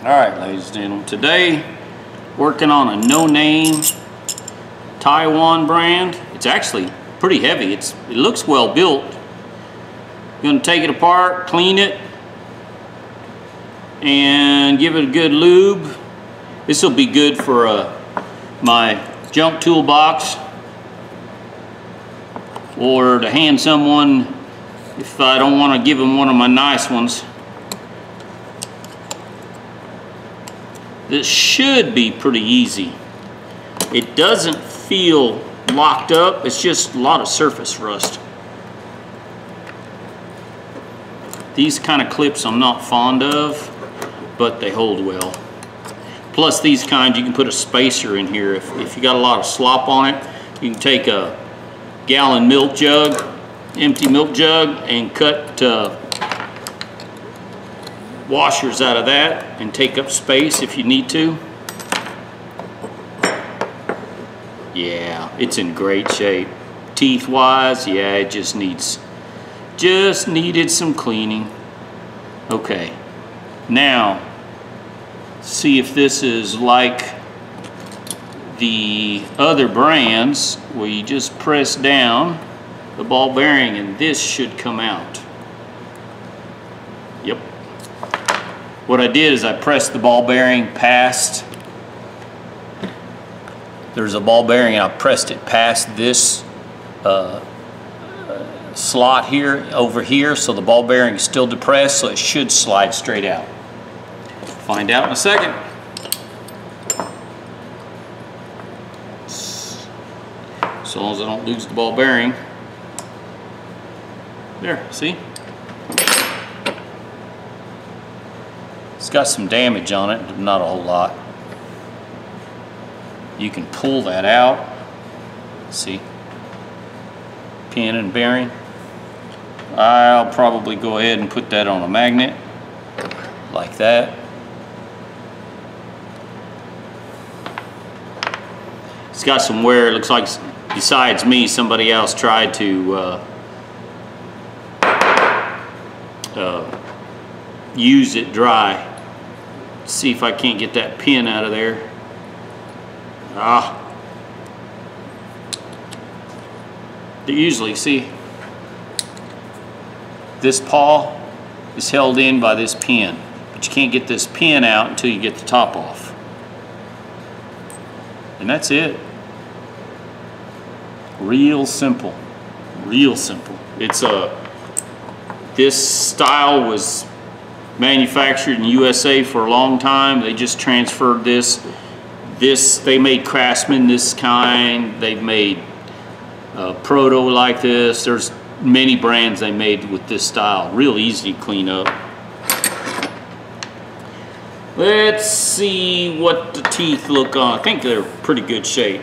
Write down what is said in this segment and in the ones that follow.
Alright, ladies and gentlemen, today working on a no-name Taiwan brand. It's actually pretty heavy. It looks well built. Going to take it apart, clean it, and give it a good lube. This will be good for my junk toolbox, or to hand someone if I don't want to give them one of my nice ones. This should be pretty easy. It doesn't feel locked up, it's just a lot of surface rust. These kind of clips I'm not fond of, but they hold well. Plus these kinds, you can put a spacer in here. If you got a lot of slop on it, you can take a gallon milk jug, empty milk jug, and cut washers out of that and take up space if you need to. Yeah, it's in great shape. Teeth wise, yeah, it just needed some cleaning. Okay, now see if this is like the other brands where you just press down the ball bearing and this should come out. Yep. What I did is I pressed the ball bearing past, there's a ball bearing, and I pressed it past this slot here, over here, so the ball bearing is still depressed, so it should slide straight out. Find out in a second. As long as I don't lose the ball bearing. There, see? It's got some damage on it, but not a whole lot. You can pull that out. See? Pin and bearing. I'll probably go ahead and put that on a magnet like that. It's got some wear. It looks like besides me, somebody else tried to use it dry. See if I can't get that pin out of there. Usually, see, this paw is held in by this pin, but you can't get this pin out until you get the top off. And that's it. Real simple. Real simple. It's this style was manufactured in USA for a long time. They just transferred this. They made Craftsman this kind. They've made Proto like this. There's many brands they made with this style. Real easy to clean up. Let's see what the teeth look on. I think they're pretty good shape.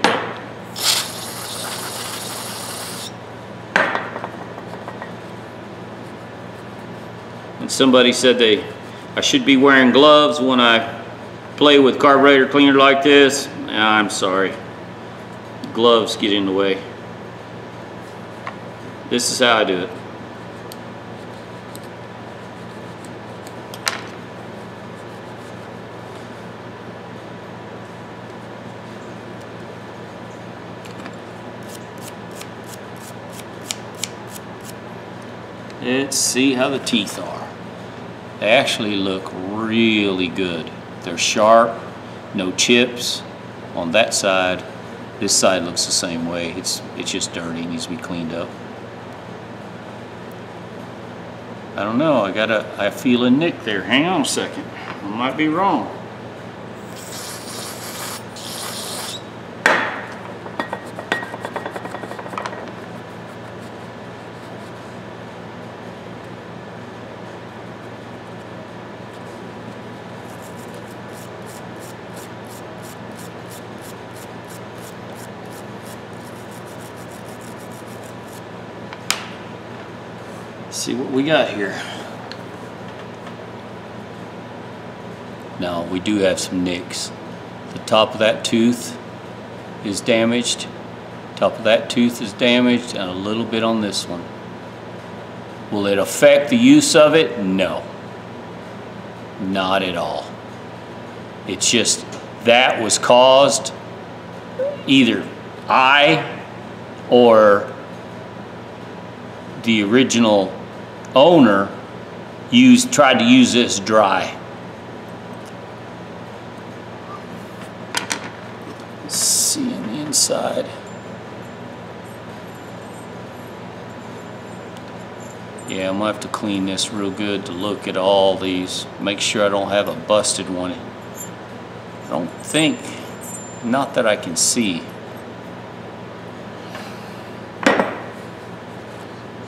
And somebody said I should be wearing gloves when I play with carburetor cleaner like this. I'm sorry. Gloves get in the way. This is how I do it. Let's see how the teeth are. They actually look really good. They're sharp, no chips on that side. This side looks the same way. It's just dirty, needs to be cleaned up. I don't know, I feel a nick there. Hang on a second. I might be wrong. See what we got here. Now we do have some nicks. The top of that tooth is damaged. Top of that tooth is damaged, and a little bit on this one. Will it affect the use of it? No. Not at all. It's just that was caused either I or the original owner tried to use this dry. Let's see on the inside. Yeah, I'm gonna have to clean this real good to look at all these. Make sure I don't have a busted one. I don't think, not that I can see.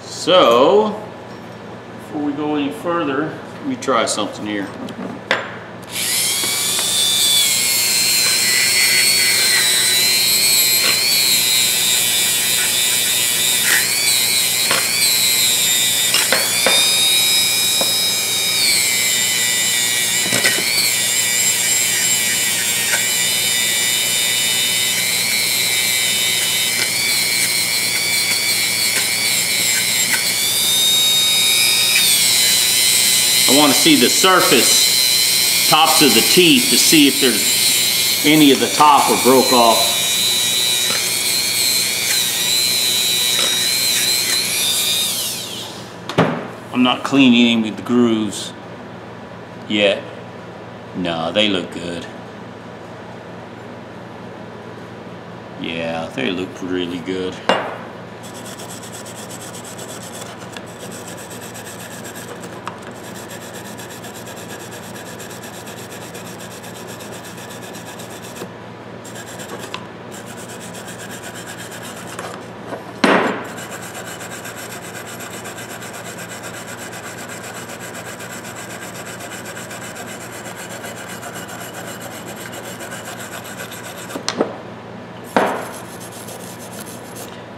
So, before we go any further, let me try something here. I want to see the surface, tops of the teeth, to see if there's any of the top or broke off. I'm not cleaning any of the grooves yet. No, they look good. Yeah, they look really good.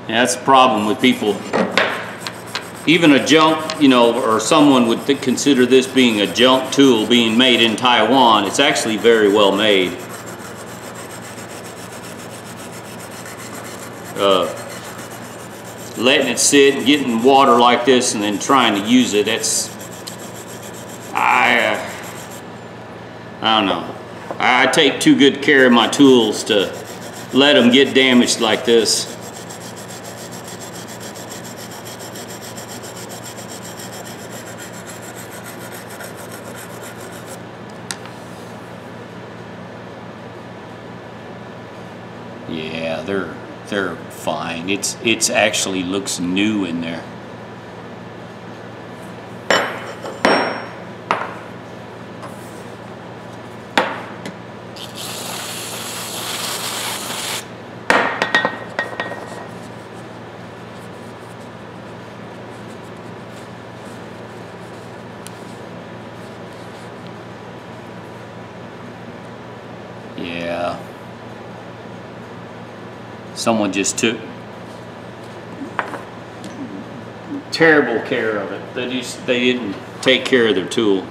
Yeah, that's the problem with people. Even a junk, you know, or someone would consider this being a junk tool being made in Taiwan. It's actually very well made. Letting it sit and getting water like this and then trying to use it, I don't know. I take too good care of my tools to let them get damaged like this. Yeah, they're fine. It's actually looks new in there. Yeah. Someone just took terrible care of it. They didn't take care of their tool.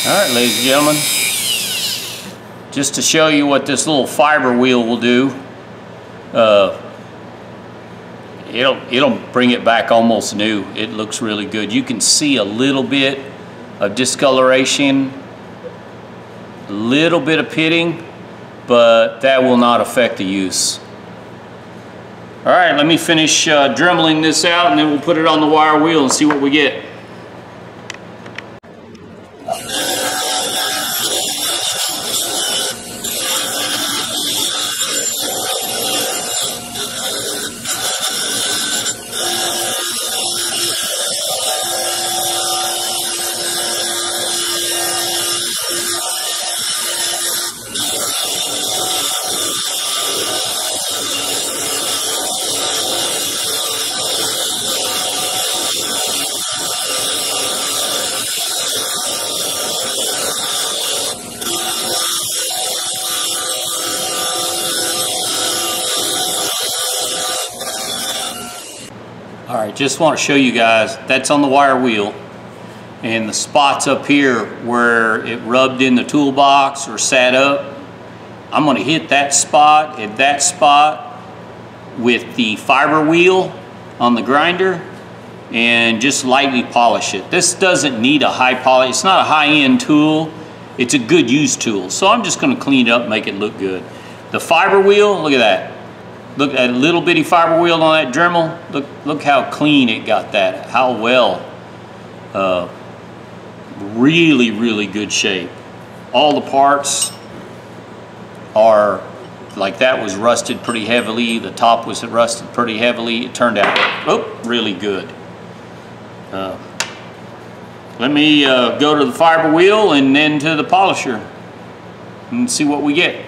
All right, ladies and gentlemen, just to show you what this little fiber wheel will do, it'll bring it back almost new. It looks really good. You can see a little bit of discoloration, a little bit of pitting, but that will not affect the use. All right, let me finish dremeling this out, and then we'll put it on the wire wheel and see what we get. All right, just want to show you guys, that's on the wire wheel, and the spots up here where it rubbed in the toolbox or sat up, I'm going to hit that spot and that spot with the fiber wheel on the grinder and just lightly polish it. This doesn't need a high polish. It's not a high-end tool. It's a good use tool. So I'm just going to clean it up, make it look good. The fiber wheel, look at that. Look at a little bitty fiber wheel on that Dremel. Look how clean it got that. How well. Really, really good shape. All the parts are, like that was rusted pretty heavily. The top was rusted pretty heavily. It turned out, really good. Let me go to the fiber wheel and then to the polisher and see what we get.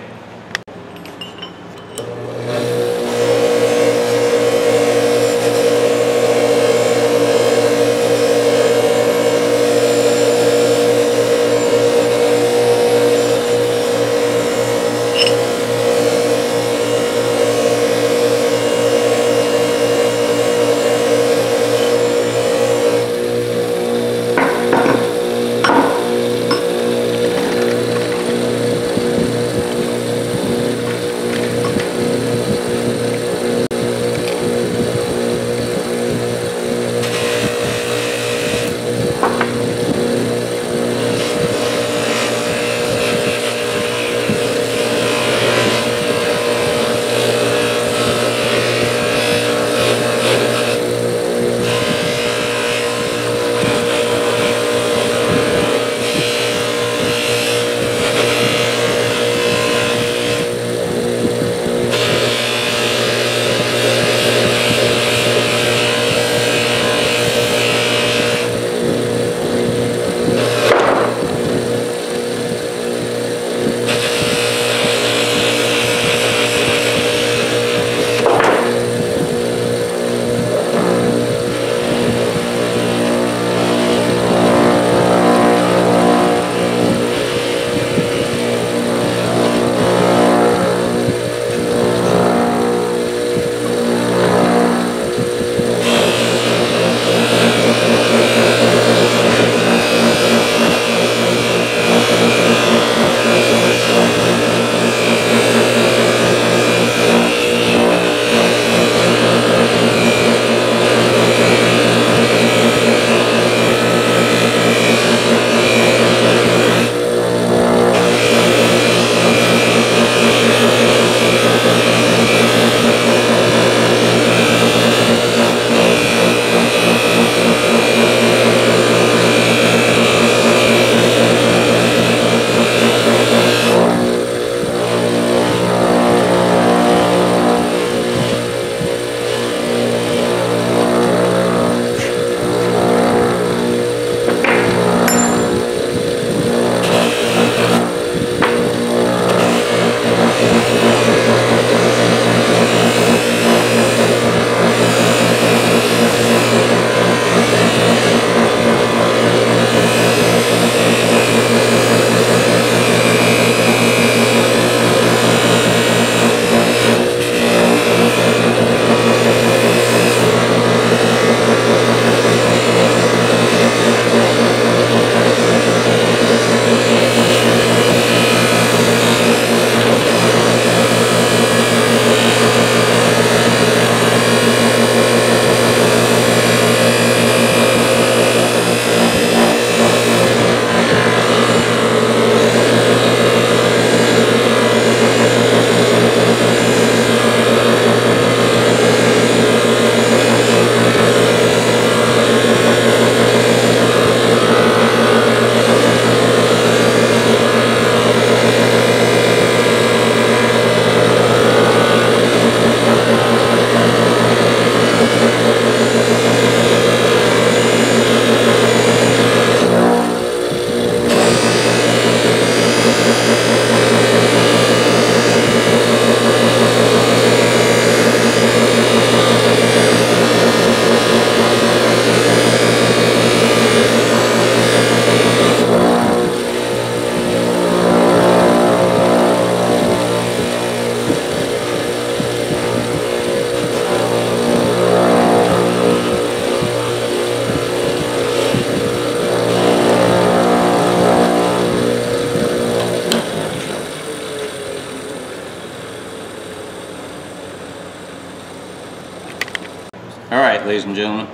ladies and gentlemen.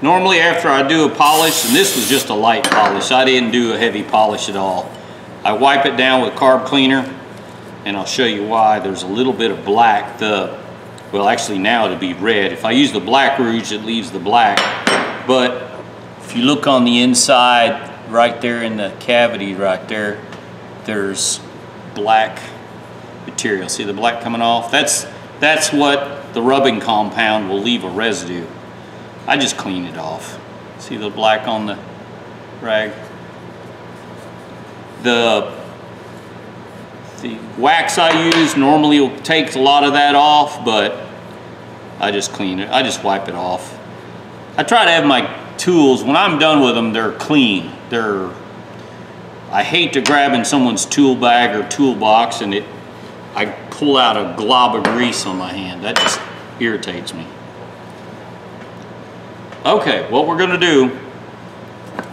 Normally after I do a polish, and this was just a light polish, I didn't do a heavy polish at all. I wipe it down with carb cleaner, and I'll show you why. There's a little bit of black. Well, actually now it'll be red. If I use the black rouge, it leaves the black. But if you look on the inside, right there in the cavity right there, there's black material. See the black coming off? That's what the rubbing compound will leave a residue. I just clean it off. See the black on the rag? The wax I use normally will take a lot of that off, but I just clean it. I just wipe it off. I try to have my tools, when I'm done with them, they're clean. I hate to grab in someone's tool bag or toolbox and I pull out a glob of grease on my hand. That just irritates me. Okay, what we're gonna do,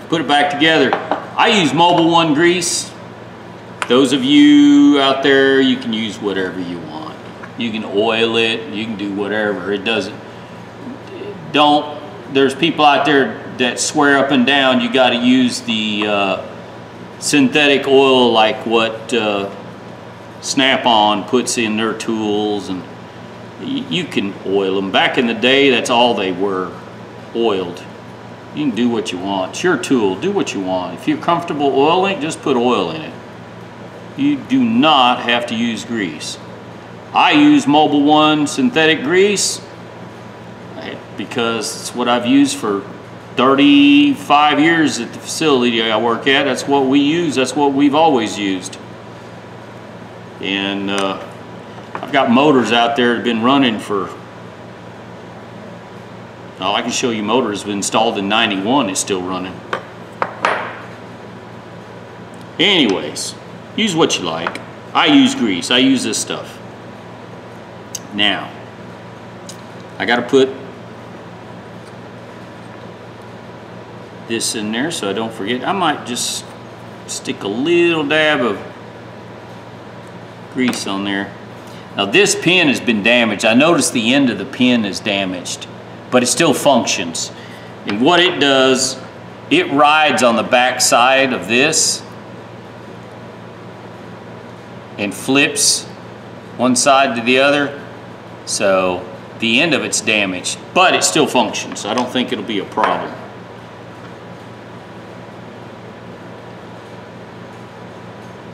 put it back together. I use Mobil 1 grease. Those of you out there, you can use whatever you want. You can oil it, you can do whatever. It doesn't, there's people out there that swear up and down you gotta use the synthetic oil like what Snap-on puts in their tools, and you can oil them. Back in the day, that's all they were, oiled. You can do what you want. It's your tool, do what you want. If you're comfortable oiling, just put oil in it. You do not have to use grease. I use Mobil 1 synthetic grease because it's what I've used for 35 years at the facility I work at. That's what we use. That's what we've always used. And I've got motors out there that have been running for, I can show you motors been installed in '91. It's still running. Anyways, use what you like. I use grease. I use this stuff. Now, I got to put this in there so I don't forget. I might just stick a little dab of grease on there. Now this pin has been damaged. I noticed the end of the pin is damaged, but it still functions. And what it does, it rides on the back side of this and flips one side to the other. So the end of it's damaged, but it still functions. I don't think it'll be a problem.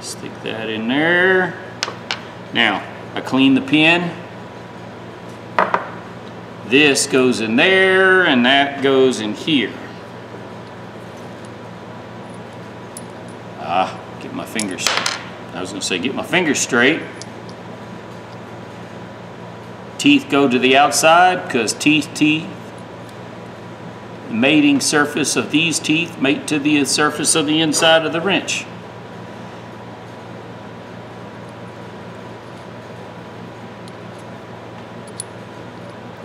Stick that in there. Now, I clean the pin. This goes in there and that goes in here. Get my fingers, I was gonna say get my fingers straight. Teeth go to the outside because teeth, the mating surface of these teeth mate to the surface of the inside of the wrench.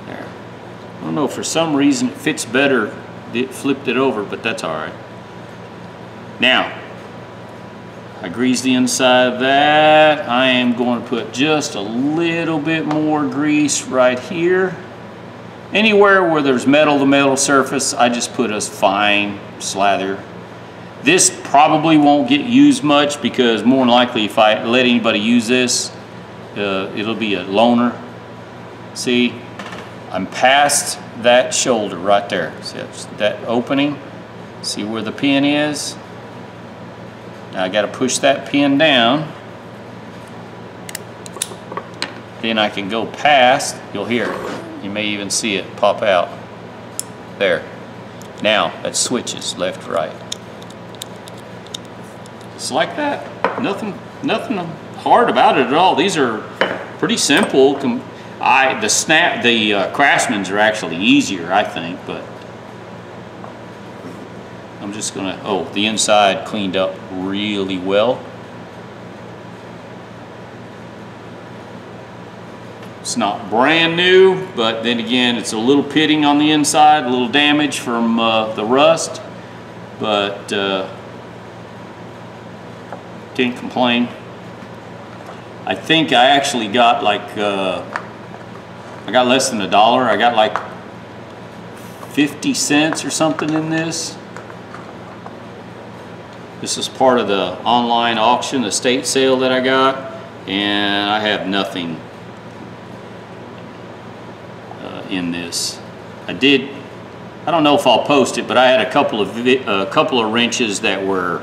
There. I don't know, for some reason it fits better. It flipped it over, but that's all right. Now, I grease the inside of that. I am going to put just a little bit more grease right here. Anywhere where there's metal to metal surface, I just put a fine slather. This probably won't get used much because more than likely if I let anybody use this, it'll be a loner. See, I'm past that shoulder right there. See that opening? See where the pin is? Now I got to push that pin down. Then I can go past. You'll hear it. You may even see it pop out. There. Now that switches left, right. It's like that. Nothing hard about it at all. These are pretty simple. The Craftsman's are actually easier, I think, but I'm just gonna, the inside cleaned up really well. It's not brand new, but then again, it's a little pitting on the inside, a little damage from the rust, but can't complain. I think I actually got like, I got less than $1. I got like 50 cents or something in this. This is part of the online auction, estate sale that I got, and I have nothing in this. I don't know if I'll post it, but I had a couple of wrenches that were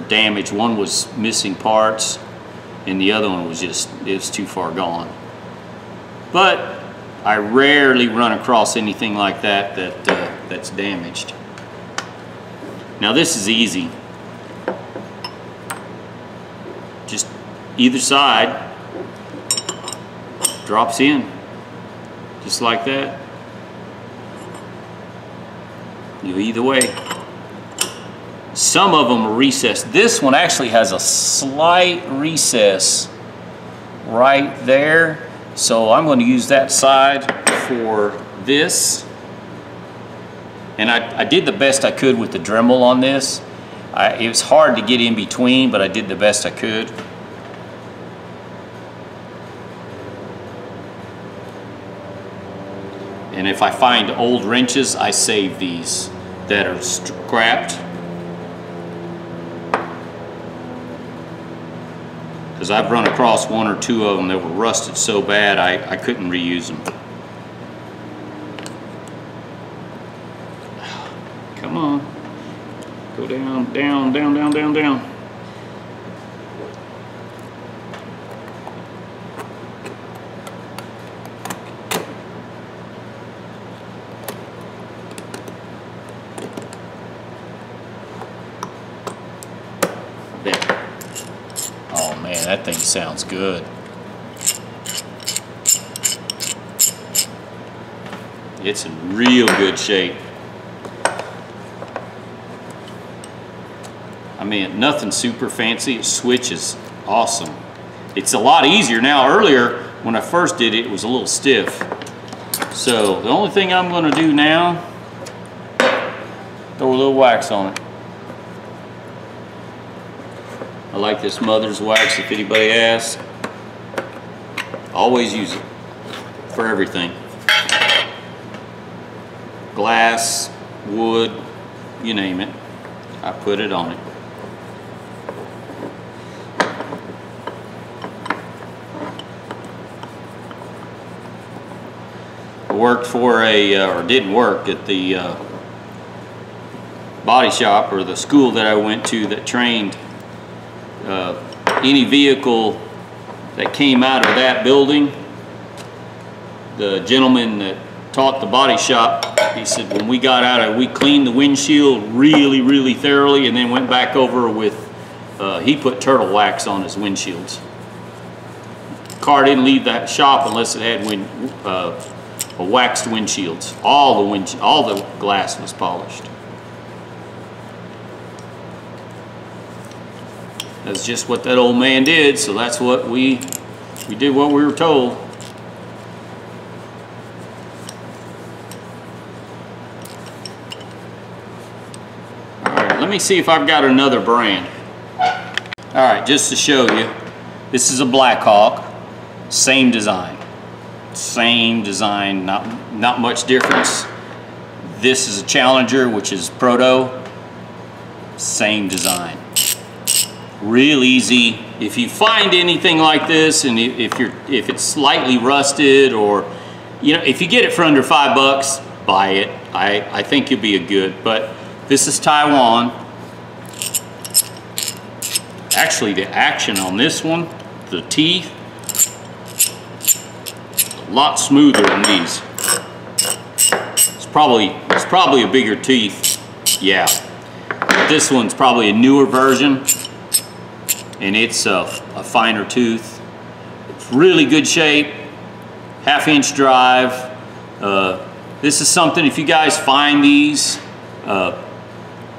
damaged. One was missing parts, and the other one was it was too far gone. But I rarely run across anything like that that's damaged. Now this is easy. Just either side drops in, just like that. You either way. Some of them are recessed. This one actually has a slight recess right there. So I'm going to use that side for this. And I did the best I could with the Dremel on this. It was hard to get in between, but I did the best I could. And if I find old wrenches, I save these that are scrapped. Because I've run across one or two of them that were rusted so bad I couldn't reuse them. Come on. Go down, down, down, down, down, down. There. Oh man, that thing sounds good. It's in real good shape. I mean, nothing super fancy. It switches awesome. It's a lot easier now. Earlier, when I first did it, it was a little stiff. So the only thing I'm going to do now, throw a little wax on it. I like this mother's wax if anybody asks. Always use it for everything. Glass, wood, you name it. I put it on it. I worked for or didn't work at the body shop or the school that I went to that trained any vehicle that came out of that building. The gentleman that taught the body shop, he said when we got out of it, we cleaned the windshield really thoroughly and then went back over with, he put turtle wax on his windshields. The car didn't leave that shop unless it had waxed windshields. All the glass was polished. That's just what that old man did, so that's what we did what we were told. Alright, let me see if I've got another brand. Alright, just to show you, this is a Blackhawk, same design. Same design, not much difference. This is a Challenger, which is Proto, same design. Real easy. If you find anything like this, and if it's slightly rusted, or if you get it for under $5, buy it. I think you'll be a good. But this is Taiwan. Actually, the action on this one, the teeth, a lot smoother than these. It's probably a bigger teeth. Yeah. But this one's probably a newer version. And it's a finer tooth. It's really good shape, half-inch drive. This is something, if you guys find these,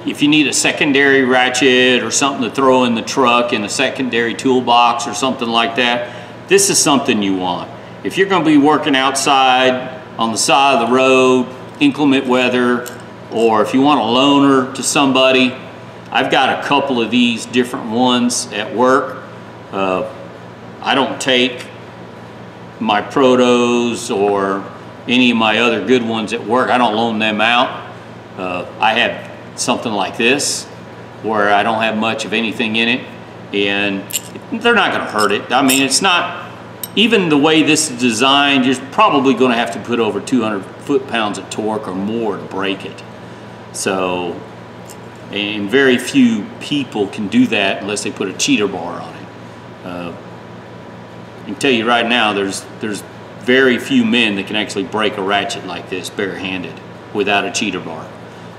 if you need a secondary ratchet or something to throw in the truck in a secondary toolbox or something like that, this is something you want. If you're going to be working outside on the side of the road, inclement weather, or if you want a loaner to somebody, I've got a couple of these different ones at work. I don't take my Protos or any of my other good ones at work. I don't loan them out. I have something like this where I don't have much of anything in it, and they're not going to hurt it. I mean, it's not, even the way this is designed, you're probably going to have to put over 200 foot-pounds of torque or more to break it. So, and very few people can do that unless they put a cheater bar on it. I can tell you right now, there's very few men that can actually break a ratchet like this barehanded without a cheater bar.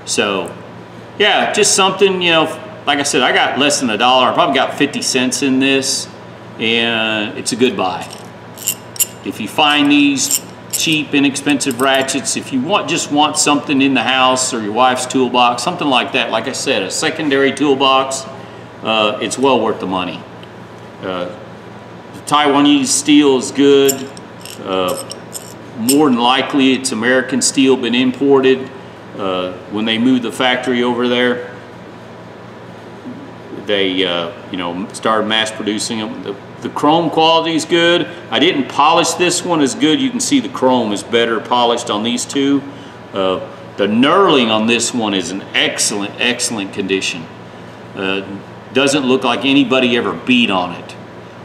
So, yeah, just something, you know, like I said, I got less than $1. I probably got 50 cents in this, and it's a good buy. If you find these cheap, inexpensive ratchets, if you just want something in the house or your wife's toolbox, something like that, like I said, a secondary toolbox, it's well worth the money. The Taiwanese steel is good. More than likely, it's American steel, been imported. When they moved the factory over there, they you know, started mass producing them. The chrome quality is good. I didn't polish this one as good. You can see the chrome is better polished on these two. The knurling on this one is in excellent condition. Doesn't look like anybody ever beat on it,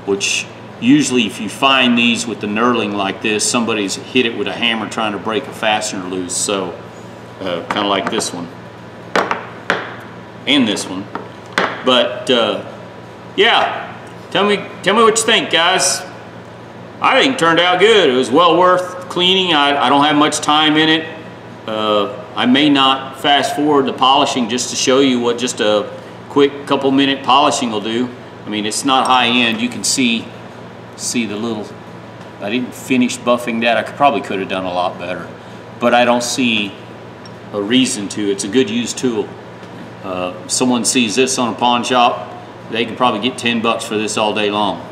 which usually if you find these with the knurling like this, somebody's hit it with a hammer trying to break a fastener loose. So kind of like this one and this one. But yeah, tell me what you think, guys. I think it turned out good. It was well worth cleaning. I don't have much time in it. I may not fast forward the polishing just to show you what just a quick couple-minute polishing will do. I mean, it's not high end. You can see the little, I didn't finish buffing that. I probably could have done a lot better, but I don't see a reason to. It's a good used tool. Someone sees this on a pawn shop, they can probably get 10 bucks for this all day long.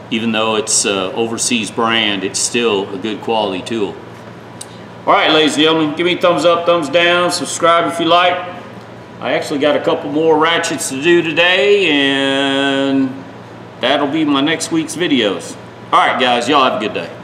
Even though it's overseas brand, it's still a good quality tool. All right, ladies and gentlemen, give me a thumbs up, thumbs down, subscribe if you like. I actually got a couple more ratchets to do today, and that'll be my next week's videos. All right, guys, y'all have a good day.